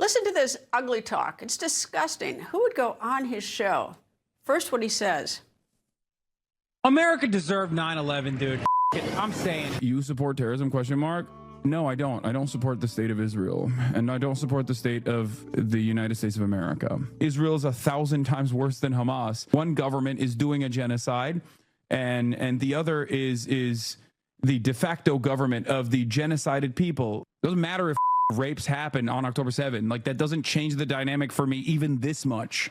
Listen to this ugly talk. It's disgusting. Who would go on his show? First, what he says. America deserved 9/11, dude. I'm saying. You support terrorism, question mark? No, I don't. I don't support the state of Israel, and I don't support the state of the United States of America. Israel is 1,000 times worse than Hamas. One government is doing a genocide, and the other is the de facto government of the genocided people. It doesn't matter if rapes happen on October 7th. Like, that doesn't change the dynamic for me even this much.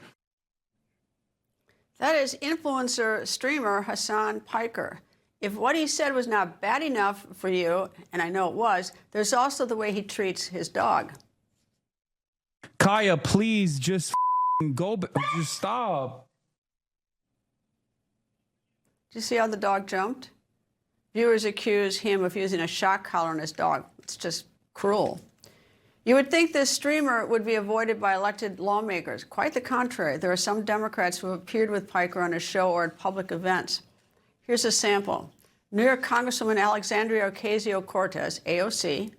That is influencer streamer Hasan Piker. If what he said was not bad enough for you, and I know it was, there's also the way he treats his dog. Kaya, please just just stop. Do you see how the dog jumped? Viewers accuse him of using a shock collar on his dog. It's just cruel. You would think this streamer would be avoided by elected lawmakers. Quite the contrary. There are some Democrats who have appeared with Piker on his show or at public events. Here's a sample. New York Congresswoman Alexandria Ocasio-Cortez, AOC,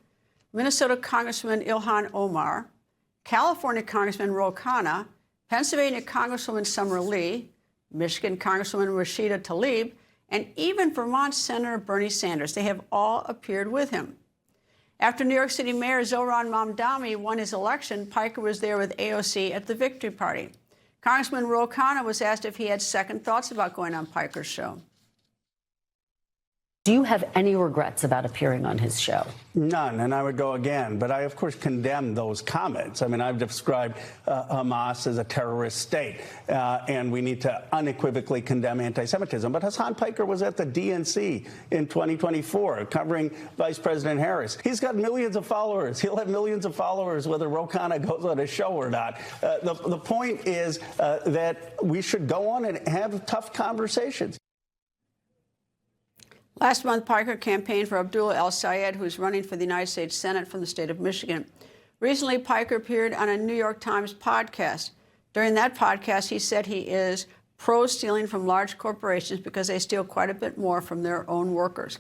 Minnesota Congressman Ilhan Omar, California Congressman Ro Khanna, Pennsylvania Congresswoman Summer Lee, Michigan Congresswoman Rashida Tlaib, and even Vermont Senator Bernie Sanders. They have all appeared with him. After New York City Mayor Zohran Mamdani won his election, Piker was there with AOC at the victory party. Congressman Ro Khanna was asked if he had second thoughts about going on Piker's show. Do you have any regrets about appearing on his show? None, and I would go again. But I, of course, condemn those comments. I mean, I've described Hamas as a terrorist state, and we need to unequivocally condemn anti-Semitism. But Hasan Piker was at the DNC in 2024, covering Vice President Harris. He's got millions of followers. He'll have millions of followers whether Ro Khanna goes on his show or not. The point is that we should go on and have tough conversations. Last month, Piker campaigned for Abdullah El-Sayed, who's running for the United States Senate from the state of Michigan. Recently, Piker appeared on a New York Times podcast. During that podcast, he said he is pro-stealing from large corporations because they steal quite a bit more from their own workers.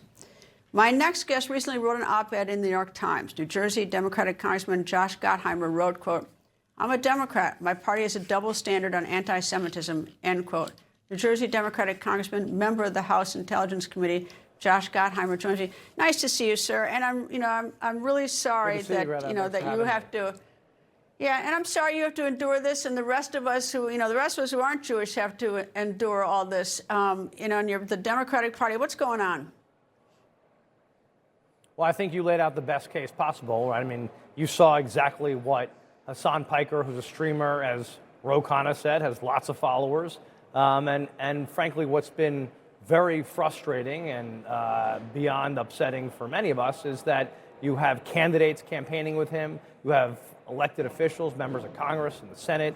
My next guest recently wrote an op-ed in the New York Times. New Jersey Democratic Congressman Josh Gottheimer wrote, quote, "I'm a Democrat. My party has a double standard on anti-Semitism," end quote. New Jersey Democratic Congressman, member of the House Intelligence Committee, Josh Gottheimer joins me. Nice to see you, sir. And I'm really sorry that that you have to. Yeah, and I'm sorry you have to endure this, and the rest of us who aren't Jewish have to endure all this. And the Democratic Party. What's going on? Well, I think you laid out the best case possible, right? I mean, you saw exactly what Hasan Piker, who's a streamer, as Ro Khanna said, has lots of followers, and frankly, what's been very frustrating and beyond upsetting for many of us is that you have candidates campaigning with him, you have elected officials, members of Congress and the Senate,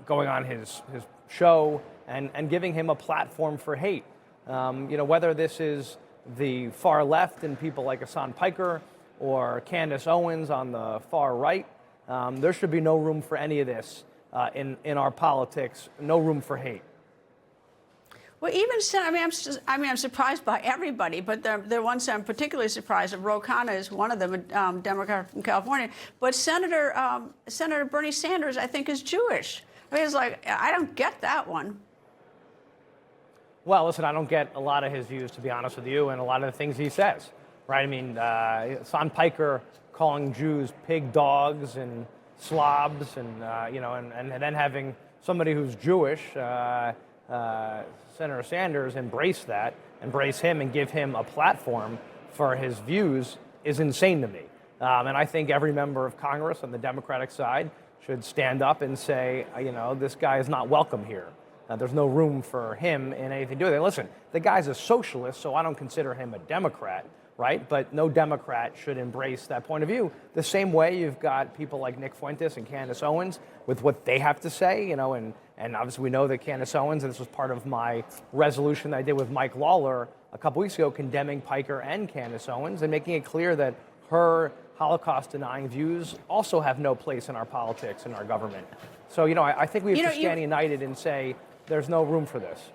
going on his show and giving him a platform for hate. Whether this is the far left and people like Hasan Piker or Candace Owens on the far right, there should be no room for any of this in our politics, no room for hate. Well, I'm surprised by everybody, but the ones I'm particularly surprised of, Ro Khanna is one of them, a Democrat from California. But Senator Bernie Sanders, I think, is Jewish. I mean, it's like, I don't get that one. Well, listen, I don't get a lot of his views, to be honest with you, and a lot of the things he says, right? I mean, Hasan Piker calling Jews pig dogs and slobs, and and then having somebody who's Jewish, Senator Sanders, embrace him and give him a platform for his views is insane to me. And I think every member of Congress on the Democratic side should stand up and say, this guy is not welcome here. There's no room for him in anything to do with it. Listen, the guy's a socialist, so I don't consider him a Democrat, right? But no Democrat should embrace that point of view. The same way you've got people like Nick Fuentes and Candace Owens with what they have to say, and obviously we know that Candace Owens, and this was part of my resolution that I did with Mike Lawler a couple weeks ago, condemning Piker and Candace Owens and making it clear that her Holocaust-denying views also have no place in our politics and our government. So, I think we have to stand united and say there's no room for this.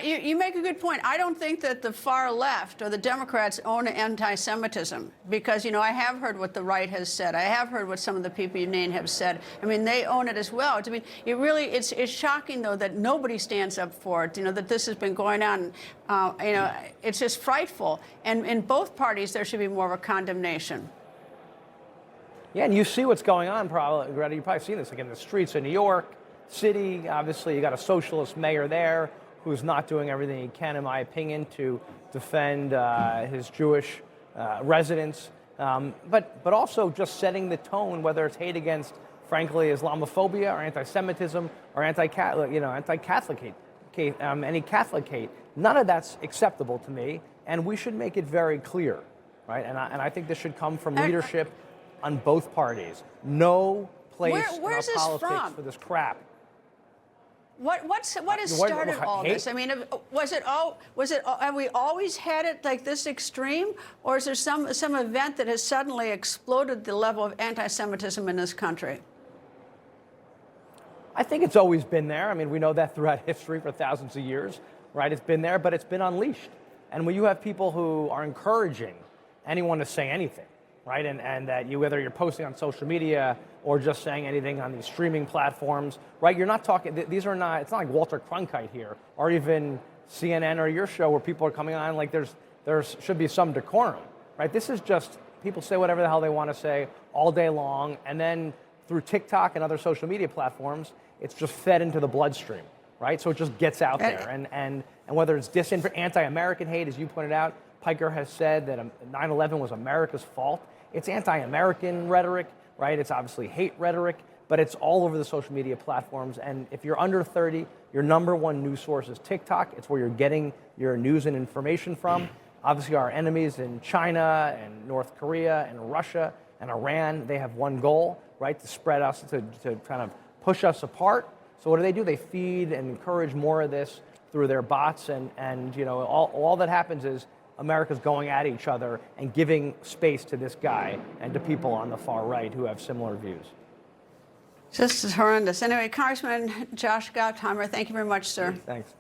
You make a good point. I don't think that the far left or the Democrats own anti-Semitism because, you know, I have heard what the right has said. I have heard what some of the people you named have said. I mean, they own it as well. I mean, it's shocking, though, that nobody stands up for it, you know, that this has been going on. You know, it's just frightful. And in both parties, there should be more of a condemnation. Yeah, and you see what's going on, probably, Greta, you've probably seen this, like in the streets of New York City. Obviously, you got a socialist mayor there who's not doing everything he can, in my opinion, to defend his Jewish residents, but also just setting the tone, whether it's hate against, frankly, Islamophobia or anti-Semitism or anti-Catholic, you know, any Catholic hate. None of that's acceptable to me, and we should make it very clear, right? And I think this should come from leadership on both parties. No place in our politics for this crap. What has started all this? I mean, have we always had it like this extreme, or is there some event that has suddenly exploded the level of anti-Semitism in this country? I think it's always been there. I mean, we know that throughout history for thousands of years, right? It's been there, but it's been unleashed. And when you have people who are encouraging anyone to say anything, right? And that whether you're posting on social media or just saying anything on these streaming platforms, right? You're not talking, it's not like Walter Cronkite here, or even CNN or your show where people are coming on like there should be some decorum, right? This is just people say whatever the hell they want to say all day long, and then through TikTok and other social media platforms, it's just fed into the bloodstream, right? So it just gets out there. And whether it's anti-American hate, as you pointed out, Piker has said that 9/11 was America's fault. It's anti-American rhetoric, right? It's obviously hate rhetoric, but it's all over the social media platforms. And if you're under 30, your number one news source is TikTok. It's where you're getting your news and information from. Obviously, our enemies in China and North Korea and Russia and Iran, they have one goal, right? To spread us, to kind of push us apart. So what do? They feed and encourage more of this through their bots. And you know, all that happens is America's going at each other and giving space to this guy and to people on the far right who have similar views. This is horrendous. Anyway, Congressman Josh Gottheimer, thank you very much, sir. Thanks.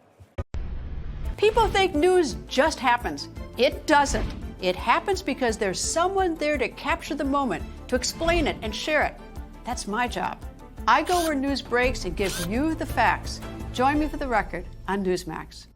People think news just happens. It doesn't. It happens because there's someone there to capture the moment, to explain it and share it. That's my job. I go where news breaks and give you the facts. Join me for The Record on Newsmax.